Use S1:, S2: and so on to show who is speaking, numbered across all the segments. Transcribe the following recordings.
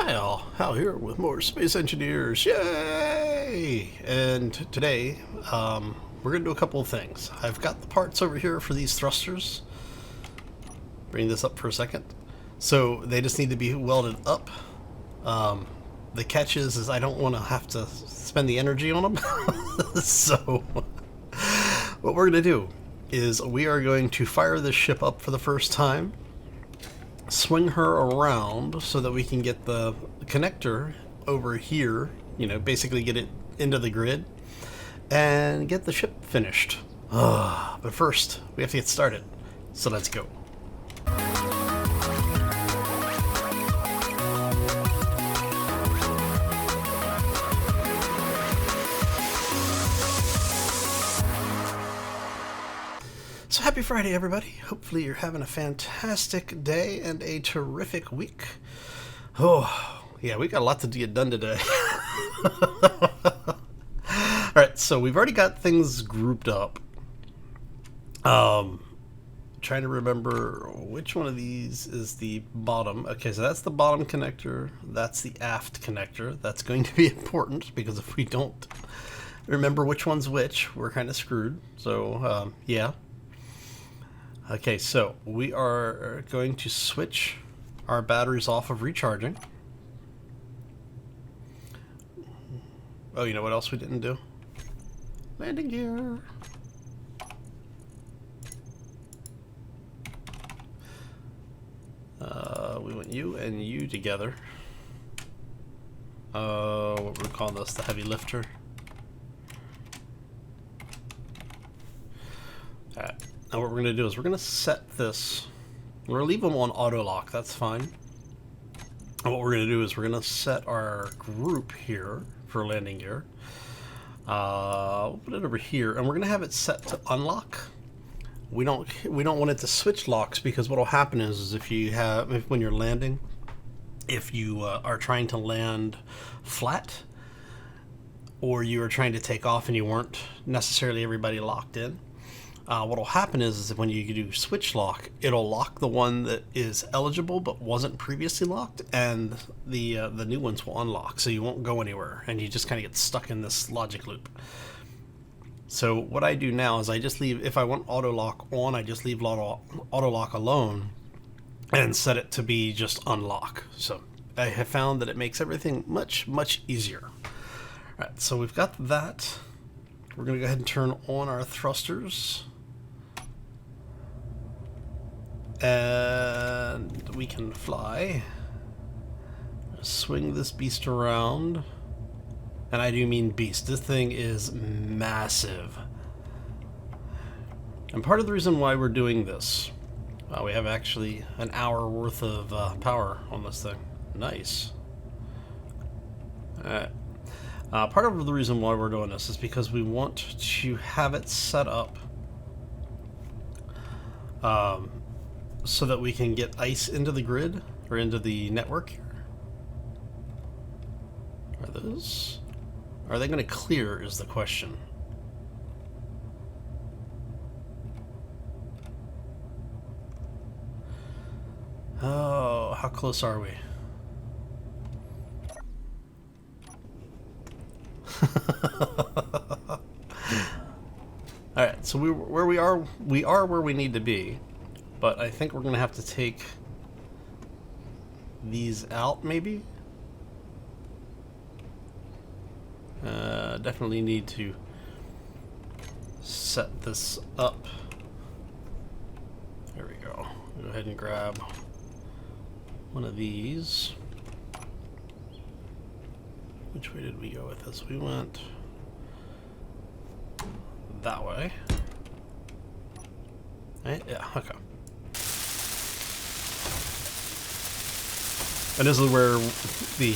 S1: Hi all, Hal here with more Space Engineers, yay! And today, we're going to do a couple of things. I've got the parts over here for these thrusters. Bring this up for a second. So they just need to be welded up. The catch is I don't want to have to spend the energy on them. So what we're going to do is we are going to fire this ship up for the first time, swing her around so that we can get the connector over here, basically get it into the grid and get the ship finished. But first, we have to get started. So let's go. So happy Friday, everybody. Hopefully you're having a fantastic day and a terrific week. Oh, yeah, we got a lot to get done today. Alright, so we've already got things grouped up. Trying to remember which one of these is the bottom. Okay, so that's the bottom connector. That's the aft connector. That's going to be important because if we don't remember which one's which, we're kind of screwed. So, yeah. Okay, so we are going to switch our batteries off of recharging. Oh, you know what else we didn't do? Landing gear. We want you and you together. What we're calling this, the heavy lifter. Alright. Now what we're going to do is we're going to set this, we're going to leave them on auto lock, that's fine. And what we're going to do is we're going to set our group here for landing gear. We'll put it over here and we're going to have it set to unlock. We don't want it to switch locks because what will happen is if when you're landing, if you are trying to land flat or you are trying to take off and you weren't necessarily everybody locked in, what will happen is when you do switch lock, it'll lock the one that is eligible but wasn't previously locked, and the new ones will unlock, so you won't go anywhere, and you just kind of get stuck in this logic loop. So what I do now is I just leave, if I want auto lock on, I just leave auto lock alone and set it to be just unlock. So I have found that it makes everything much, much easier. All right, so we've got that. We're going to go ahead and turn on our thrusters. And we can fly. Swing this beast around. And I do mean beast. This thing is massive. And part of the reason why we're doing this, we have actually an hour worth of power on this thing. Nice. Alright. Part of the reason why we're doing this is because we want to have it set up so that we can get ice into the grid or into the network here. Are they going to clear is the question. Oh, how close are we? Alright, so we are where we need to be, but I think we're going to have to take these out, maybe? Definitely need to set this up. There we go. Go ahead and grab one of these. Which way did we go with this? We went that way. Right? Yeah, okay. And this is where the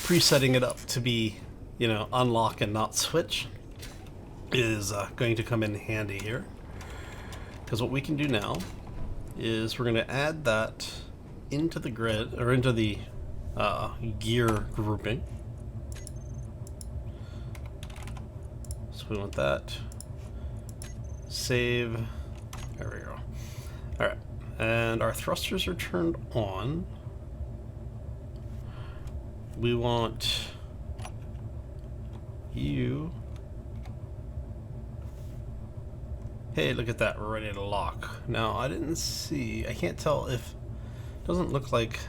S1: presetting it up to be, unlock and not switch is going to come in handy here. Because what we can do now is we're going to add that into the grid, or into the gear grouping. So we want that. Save. There we go. Alright. And our thrusters are turned on. we want you. Hey, look at that, we're ready to lock. Now, I didn't see, I can't tell if, it doesn't look like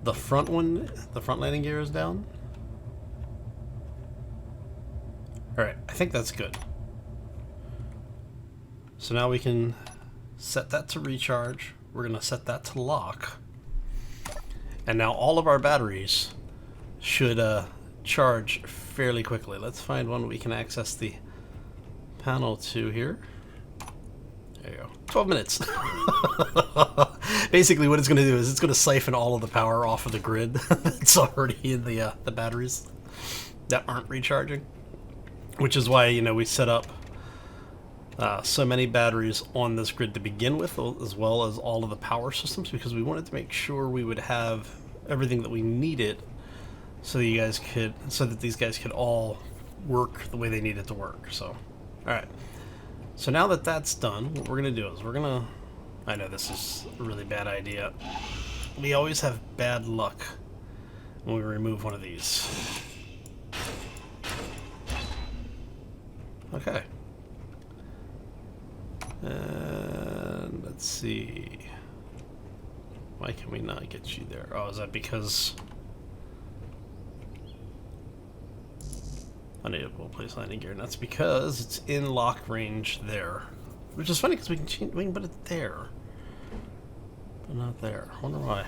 S1: the front one, the front landing gear is down. Alright, I think that's good. So now we can set that to recharge. We're going to set that to lock. And now all of our batteries should charge fairly quickly. Let's find one we can access the panel to here. There you go. 12 minutes. Basically what it's going to do is it's going to siphon all of the power off of the grid that's already in the batteries that aren't recharging. Which is why, you know, we set up so many batteries on this grid to begin with, as well as all of the power systems, because we wanted to make sure we would have everything that we needed so that these guys could all work the way they needed to work. So, all right. So now that that's done, what we're gonna do is I know this is a really bad idea. We always have bad luck when we remove one of these. Okay. And let's see. Why can we not get you there? Oh, is that because unable to place landing gear? And that's because it's in lock range there. Which is funny because we can put it there, but not there. I wonder why.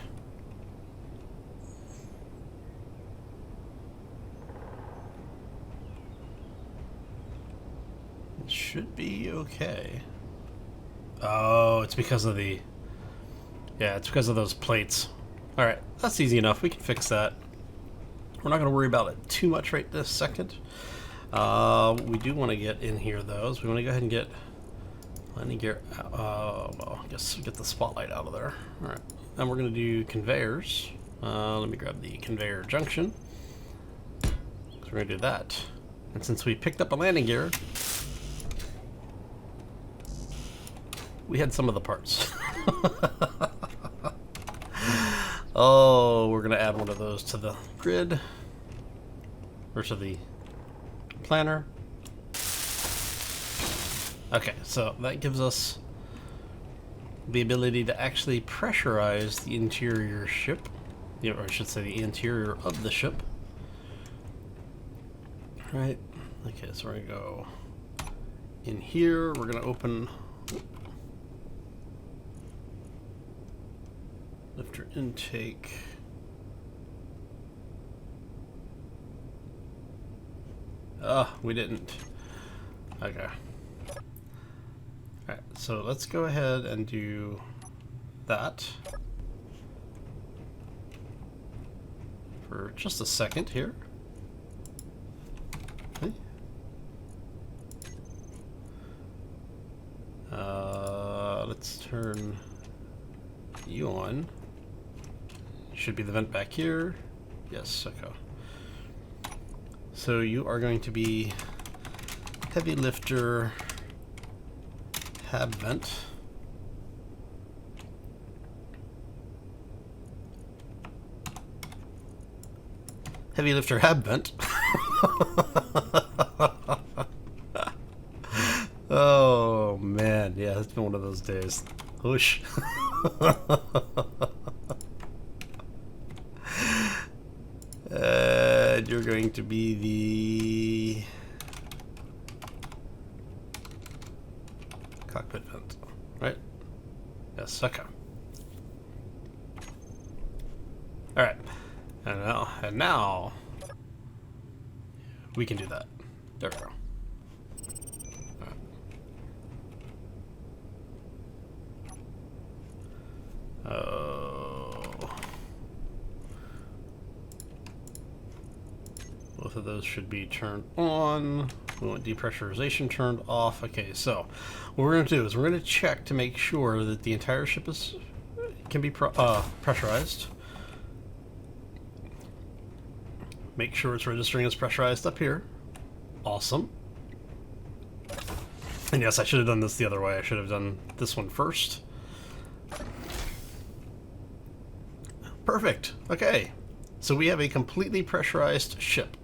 S1: It should be okay. Oh, it's because of the... Yeah, it's because of those plates. Alright, that's easy enough. We can fix that. We're not going to worry about it too much right this second. We do want to get in here, though. So we want to go ahead and get landing gear... well, I guess get the spotlight out of there. Alright, then we're going to do conveyors. Let me grab the conveyor junction. So we're going to do that. And since we picked up a landing gear, we had some of the parts. Oh, we're going to add one of those to the grid. Or to the planner. Okay, so that gives us the ability to actually pressurize the interior ship. Or I should say the interior of the ship. Right. Okay, so we're going to go in here. We're going to open... lifter intake. We didn't. Okay. Alright, so let's go ahead and do that for just a second here. Okay. Let's turn you on. Should be the vent back here. Yes, okay. So you are going to be heavy lifter hab vent. Heavy lifter hab vent. Oh man, yeah, it's been one of those days. Whoosh. And you're going to be the cockpit vent, right? Yes, okay. All right, and now we can do that. There we go. Both of those should be turned on. We want depressurization turned off. Okay, so what we're going to do is we're going to check to make sure that the entire ship can be pressurized. Make sure it's registering as pressurized up here. Awesome. And yes, I should have done this the other way. I should have done this one first. Perfect. Okay. So we have a completely pressurized ship.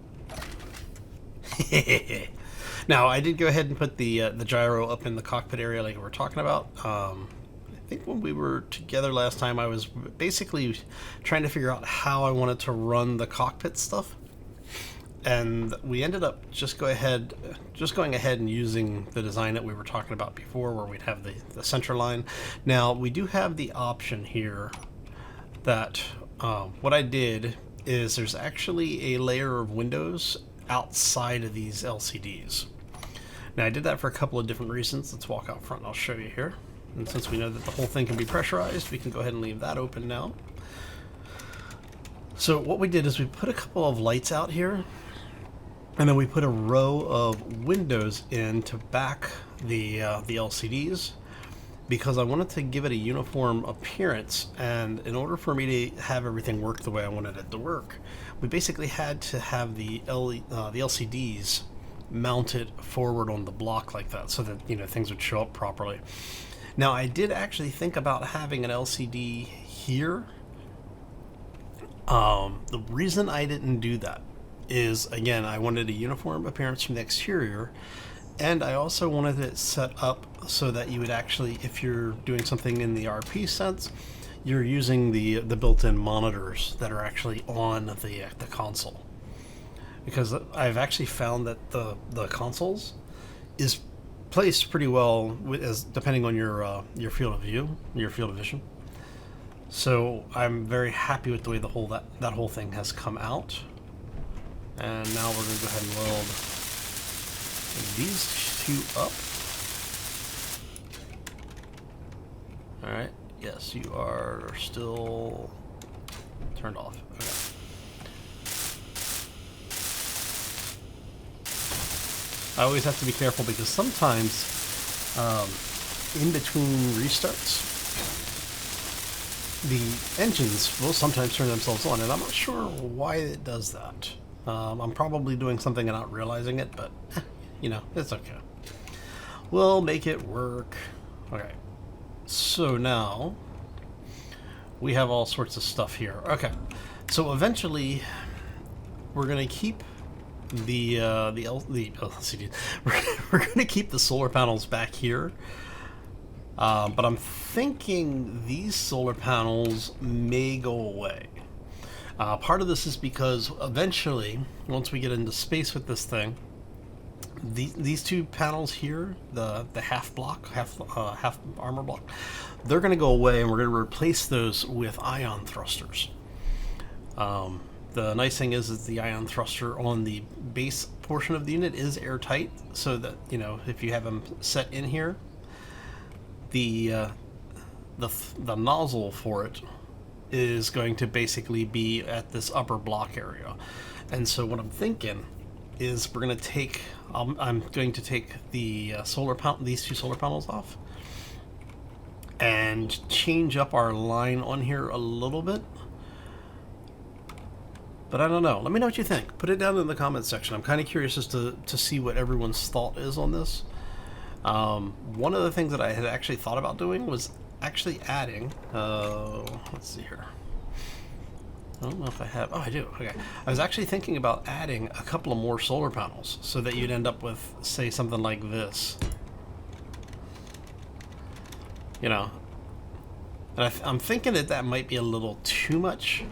S1: Now, I did go ahead and put the gyro up in the cockpit area like we were talking about. I think when we were together last time, I was basically trying to figure out how I wanted to run the cockpit stuff. And we ended up just going ahead and using the design that we were talking about before, where we'd have the center line. Now, we do have the option here that what I did is there's actually a layer of windows outside of these LCDs. Now, I did that for a couple of different reasons. Let's walk out front and I'll show you here. And since we know that the whole thing can be pressurized, we can go ahead and leave that open now. So what we did is we put a couple of lights out here, and then we put a row of windows in to back the LCDs, because I wanted to give it a uniform appearance. And in order for me to have everything work the way I wanted it to work, we basically had to have the LCDs mounted forward on the block like that, so that things would show up properly. Now, I did actually think about having an LCD here. The reason I didn't do that is, again, I wanted a uniform appearance from the exterior, and I also wanted it set up so that you would actually, if you're doing something in the RP sense, you're using the built-in monitors that are actually on the console. Because I've actually found that the consoles is placed pretty well depending on your field of view, your field of vision. So I'm very happy with the way that whole thing has come out. And now we're going to go ahead and weld these two up. Alright, yes, you are still turned off. Okay. I always have to be careful because sometimes in between restarts, the engines will sometimes turn themselves on, and I'm not sure why it does that. I'm probably doing something and not realizing it, but it's okay. We'll make it work. Okay, so now we have all sorts of stuff here. Okay, so eventually we're gonna keep the LCD. We're gonna keep the solar panels back here. But I'm thinking these solar panels may go away. Part of this is because eventually, once we get into space with this thing, these two panels here, the half armor block, they're going to go away, and we're going to replace those with ion thrusters. The nice thing is the ion thruster on the base portion of the unit is airtight, so that if you have them set in here, the nozzle for it is going to basically be at this upper block area. And so what I'm thinking is we're going to take I'm going to take the these two solar panels off and change up our line on here a little bit. But I don't know. Let me know what you think. Put it down in the comments section. I'm kind of curious as to see what everyone's thought is on this. One of the things that I had actually thought about doing was actually adding, let's see here. I don't know if I have, oh, I do, okay. I was actually thinking about adding a couple of more solar panels so that you'd end up with, say, something like this. And I'm thinking that might be a little too much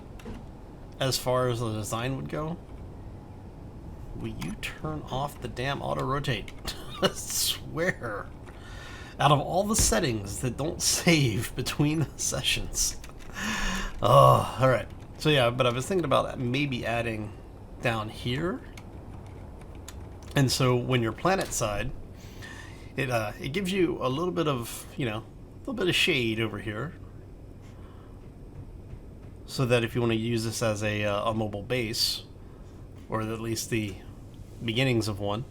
S1: as far as the design would go. Will you turn off the damn auto-rotate? I swear. Out of all the settings that don't save between sessions. Oh, alright. So yeah, but I was thinking about maybe adding down here. And so when you're planet side, it gives you a little bit of, a little bit of shade over here. So that if you want to use this as a mobile base, or at least the beginnings of one,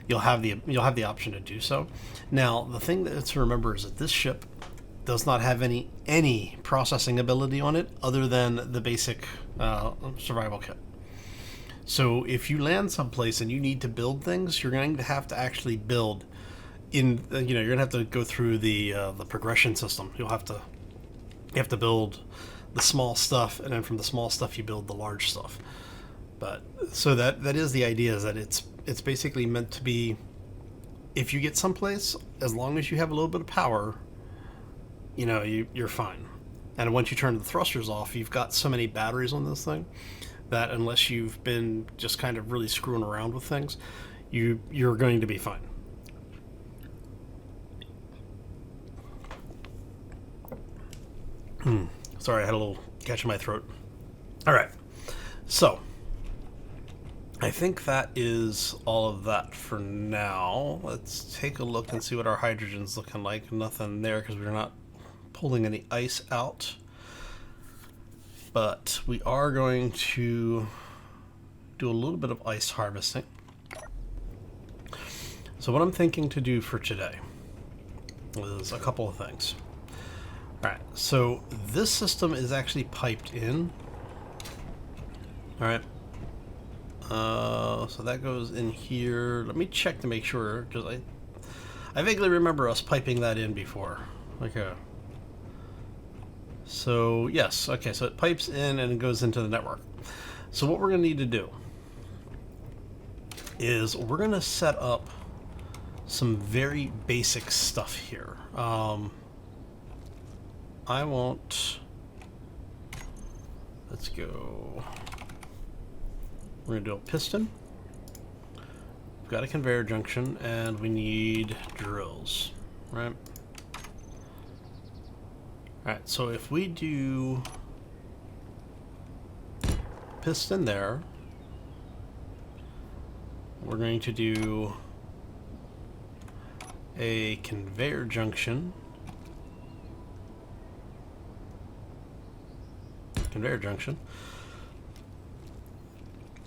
S1: you'll have the option to do so. Now, the thing that to remember is that this ship does not have any processing ability on it other than the basic survival kit. So if you land someplace and you need to build things, you're going to have to actually build in. You're going to have to go through the progression system. You have to build the small stuff, and then from the small stuff you build the large stuff. But so that is the idea, is that it's basically meant to be, if you get someplace, as long as you have a little bit of power, you know, you're fine. And once you turn the thrusters off, you've got so many batteries on this thing that unless you've been just kind of really screwing around with things, you're going to be fine. Sorry, I had a little catch in my throat. All right, so I think that is all of that for now. Let's take a look and see what our hydrogen's looking like. Nothing there because we're not pulling any ice out. But we are going to do a little bit of ice harvesting. So what I'm thinking to do for today is a couple of things. Alright, so this system is actually piped in. Alright. So that goes in here. Let me check to make sure, because I vaguely remember us piping that in before. Okay. So, yes, okay, so it pipes in and it goes into the network. So what we're going to need to do is we're going to set up some very basic stuff here. I won't... Let's go... We're going to do a piston. We've got a conveyor junction, and we need drills, right? Alright, so if we do piston there, we're going to do a conveyor junction.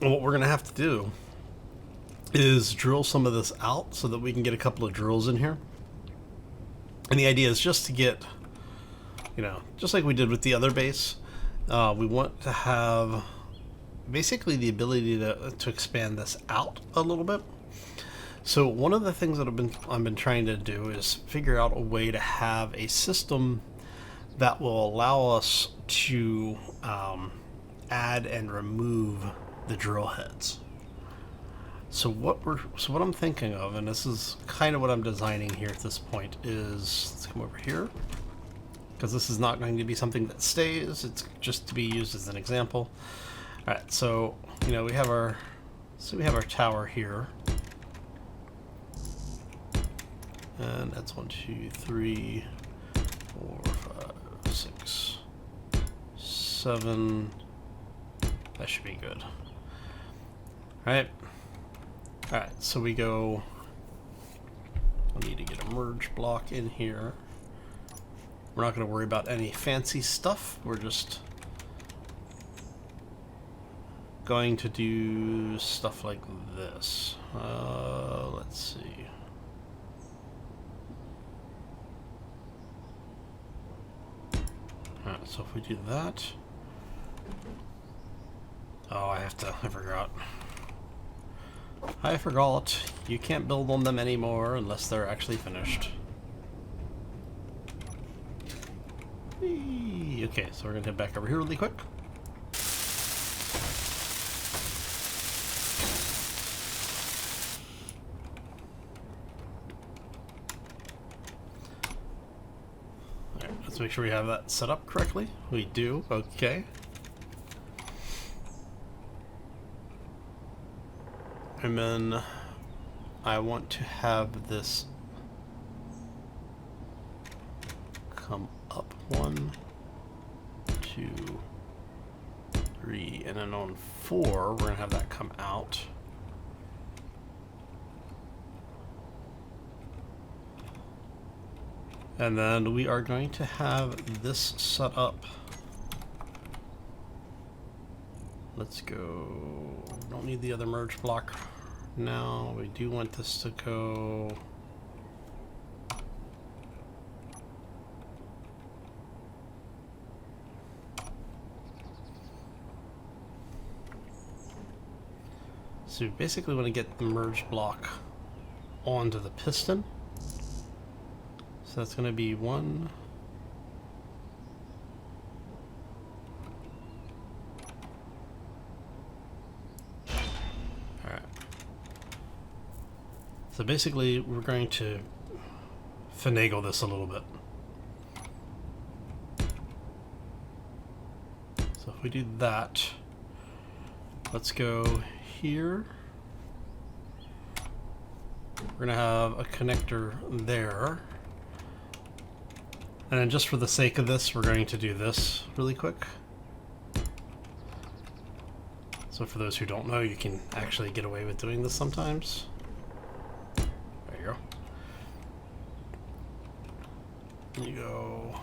S1: And what we're going to have to do is drill some of this out so that we can get a couple of drills in here. And the idea is just to get, you know, just like we did with the other base, we want to have basically the ability to expand this out a little bit. So one of the things that I've been trying to do is figure out a way to have a system that will allow us to add and remove the drill heads. So what I'm thinking of, and this is kind of what I'm designing here at this point, is let's come over here, because this is not going to be something that stays. It's just to be used as an example. All right, so you know we have our tower here, and that's 1, 2, 3, 4, 5, 6, 7. That should be good. All right, so we go, we need to get a merge block in here. We're not going to worry about any fancy stuff. We're just going to do stuff like this. Let's see. All right, so if we do that. Oh, I forgot. You can't build on them anymore unless they're actually finished. Okay, so we're gonna head back over here really quick. Alright, let's make sure we have that set up correctly. We do, okay. And then I want to have this come up 1, 2, 3, and then on 4 we're going to have that come out. And then we are going to have this set up. Let's go. Don't need the other merge block now. We do want this to go. So we basically want to get the merge block onto the piston. So that's going to be 1, So basically, we're going to finagle this a little bit. So if we do that, let's go here. We're going to have a connector there. And then just for the sake of this, we're going to do this really quick. So for those who don't know, you can actually get away with doing this sometimes. There you go. You go.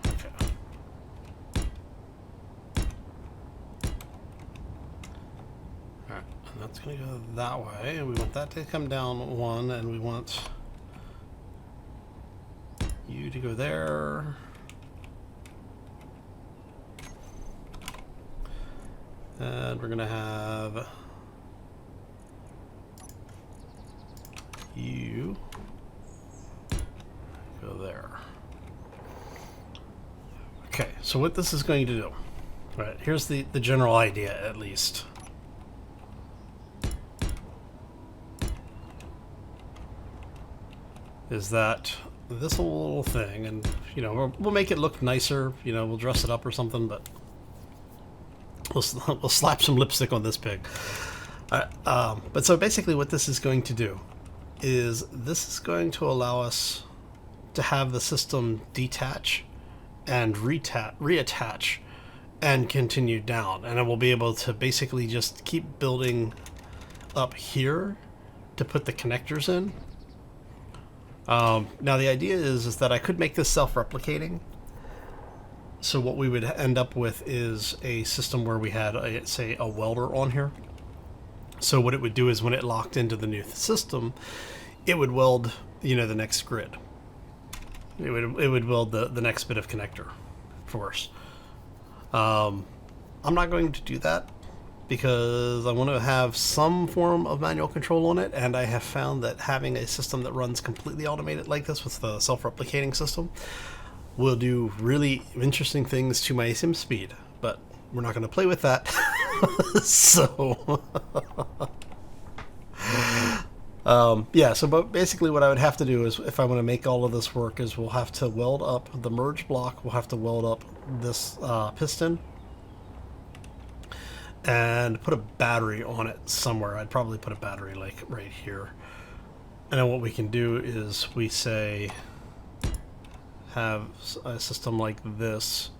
S1: Okay. Alright, and that's going to go that way, and we want that to come down one, and we want you to go there. And we're going to have you go there. Okay, so what this is going to do, right, here's the general idea at least. Is that this little thing, and you know, we'll make it look nicer, you know, we'll dress it up or something, but we'll slap some lipstick on this pig. But so basically what this is going to do is this is going to allow us to have the system detach and reattach and continue down, and it will be able to basically just keep building up here to put the connectors in. Now the idea is that I could make this self-replicating. So what we would end up with is a system where we had, say, a welder on here. So what it would do is when it locked into the new system, it would weld, you know, the next grid. It would weld the next bit of connector for us. I'm not going to do that because I want to have some form of manual control on it, and I have found that having a system that runs completely automated like this with the self-replicating system will do really interesting things to my sim speed, but we're not going to play with that. So yeah, so but basically what I would have to do is, if I want to make all of this work, is we'll have to weld up the merge block, we'll have to weld up this piston, and put a battery on it somewhere. I'd probably put a battery like right here. And then what we can do is we say have a system like this.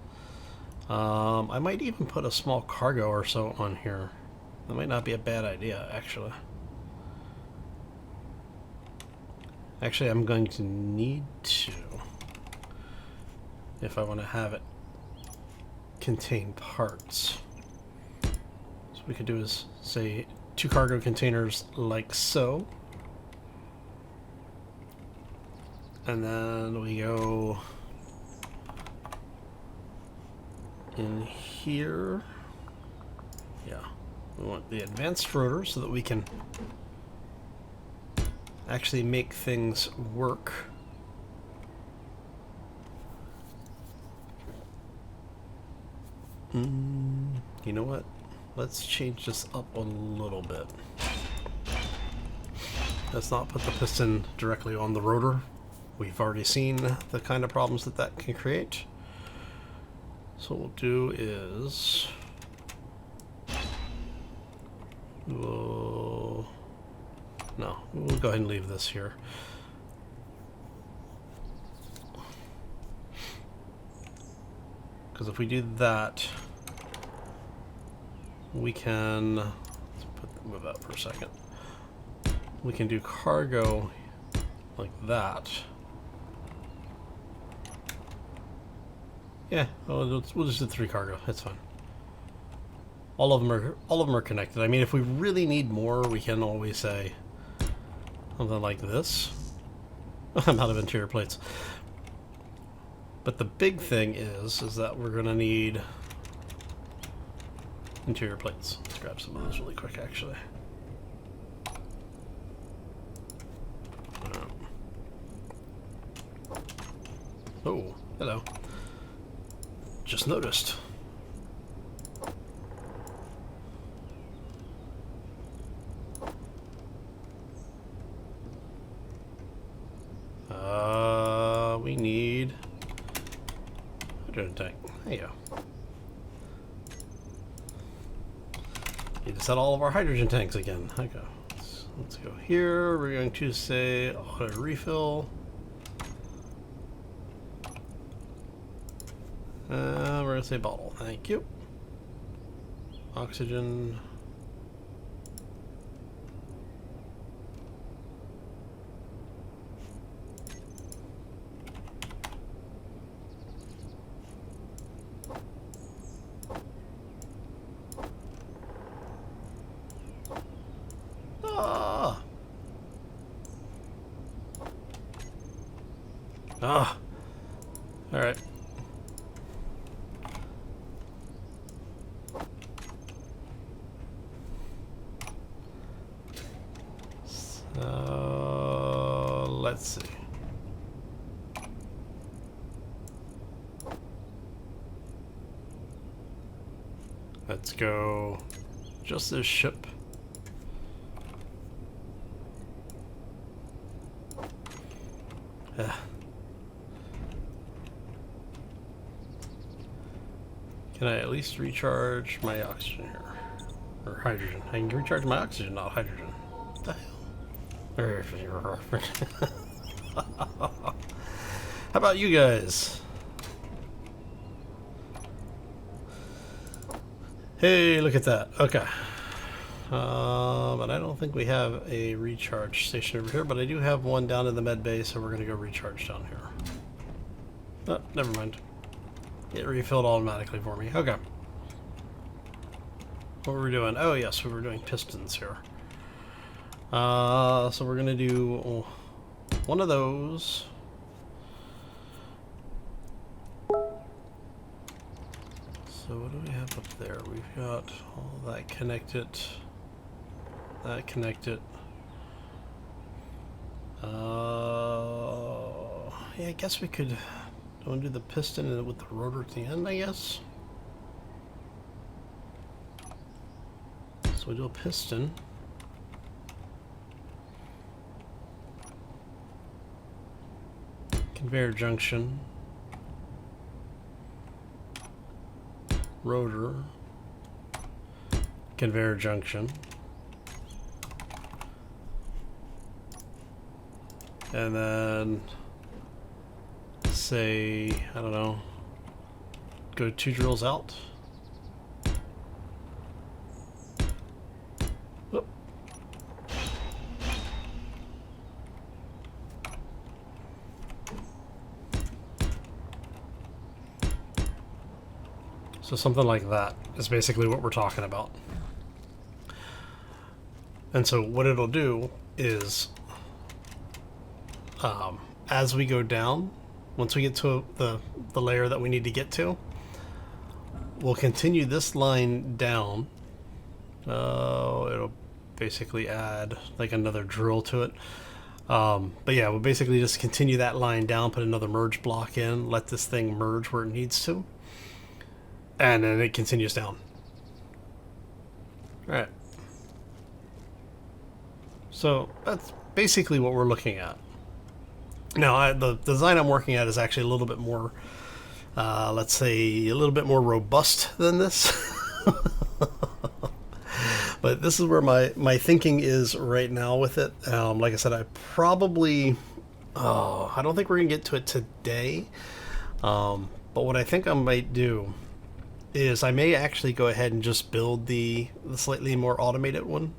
S1: I might even put a small cargo or so on here. That might not be a bad idea, actually. Actually, I'm going to need to, if I want to have it contain parts. So what we could do is say 2 cargo containers like so. And then we go in here. Yeah, we want the advanced rotor so that we can actually make things work. You know what? Let's change this up a little bit. Let's not put the piston directly on the rotor. We've already seen the kind of problems that that can create. So what we'll do is we'll go ahead and leave this here. Because if we do that, we can move that for a second. We can do cargo like that. Yeah, we'll just do 3 cargo. That's fine. All of them are connected. I mean, if we really need more, we can always say something like this. I'm out of interior plates. But the big thing is that we're going to need interior plates. Let's grab some of those really quick, actually. Oh. just noticed. We need hydrogen tank. There you go. Need to set all of our hydrogen tanks again. Okay. Let's go here. We're going to say auto refill. We're going to say bottle. Thank you. Oxygen. Ah. All right. Let's see. Let's go just this ship. Can I at least recharge my oxygen here? Or hydrogen. I can recharge my oxygen, not hydrogen. What the hell? How about you guys? Hey, look at that. Okay. But I don't think we have a recharge station over here, but I do have one down in the med bay, so we're going to go recharge down here. Oh, never mind. It refilled automatically for me. Okay. What were we doing? Oh, yes, we were doing pistons here. So we're going to do one of those. So what do we have up there? We've got all that connected. That connected. Yeah, I guess we could undo the piston with the rotor at the end, I guess. So we do a piston. Conveyor junction. Rotor. Conveyor junction. And then say, I don't know, go 2 drills out. Whoop. So something like that is basically what we're talking about. And so what it'll do is, as we go down, once we get to the layer that we need to get to, we'll continue this line down. It'll basically add like another drill to it. But yeah, we'll basically just continue that line down, put another merge block in, let this thing merge where it needs to, and then it continues down. All right. So that's basically what we're looking at. Now, the design I'm working at is actually a little bit more, let's say, a little bit more robust than this. But this is where my thinking is right now with it. Like I said, I probably, I don't think we're going to get to it today. But what I think I might do is I may actually go ahead and just build the slightly more automated one.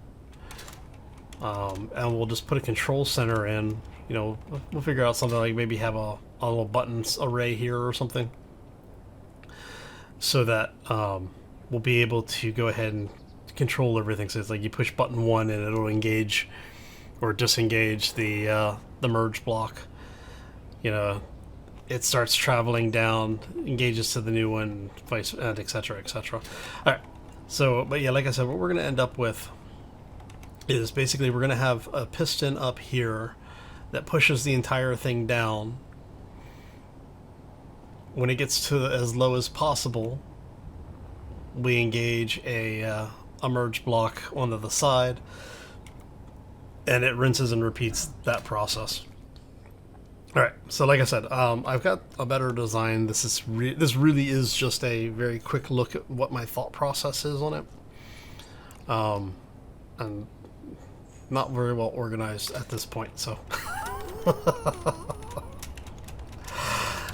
S1: And we'll just put a control center in. You know, we'll figure out something like maybe have a little buttons array here or something, so that we'll be able to go ahead and control everything. So it's like you push button 1 and it'll engage or disengage the merge block. You know, it starts traveling down, engages to the new one, vice and etc. etc. All right. So, but yeah, like I said, what we're going to end up with is basically we're going to have a piston up here that pushes the entire thing down, when it gets to as low as possible, we engage a merge block onto the side, and it rinses and repeats that process. Alright, so like I said, I've got a better design. This really is just a very quick look at what my thought process is on it. And not very well organized at this point, so.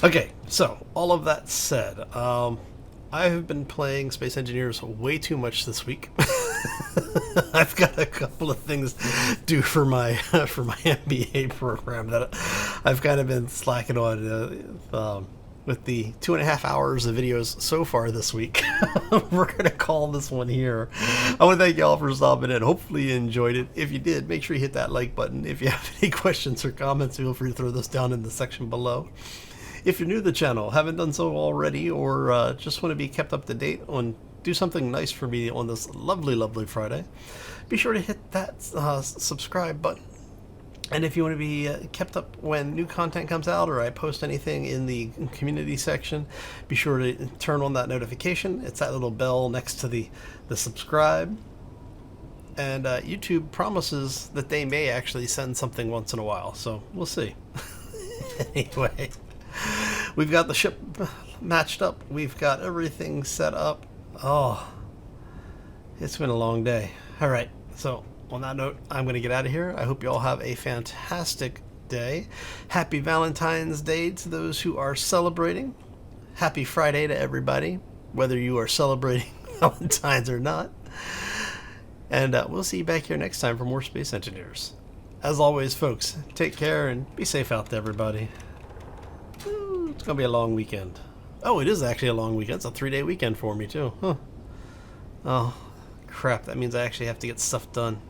S1: Okay, so all of that said, I have been playing Space Engineers way too much this week. I've got a couple of things due for my MBA program that I've kind of been slacking on with the 2.5 hours of videos so far this week. We're gonna call this one here. I want to thank y'all for stopping in. Hopefully you enjoyed it. If you did, make sure you hit that like button. If you have any questions or comments, feel free to throw those down in the section below. If you're new to the channel, haven't done so already, or just want to be kept up to date on do something nice for me on this lovely Friday, be sure to hit that subscribe button. And if you want to be kept up when new content comes out or I post anything in the community section, be sure to turn on that notification. It's that little bell next to the subscribe. And YouTube promises that they may actually send something once in a while, so we'll see. Anyway, we've got the ship matched up. We've got everything set up. Oh, it's been a long day. All right, so on that note, I'm going to get out of here. I hope you all have a fantastic day. Happy Valentine's Day to those who are celebrating. Happy Friday to everybody, whether you are celebrating Valentine's or not. And we'll see you back here next time for more Space Engineers. As always, folks, take care and be safe out there, everybody. It's going to be a long weekend. Oh, it is actually a long weekend. It's a 3-day weekend for me, too. Huh. Oh, crap. That means I actually have to get stuff done.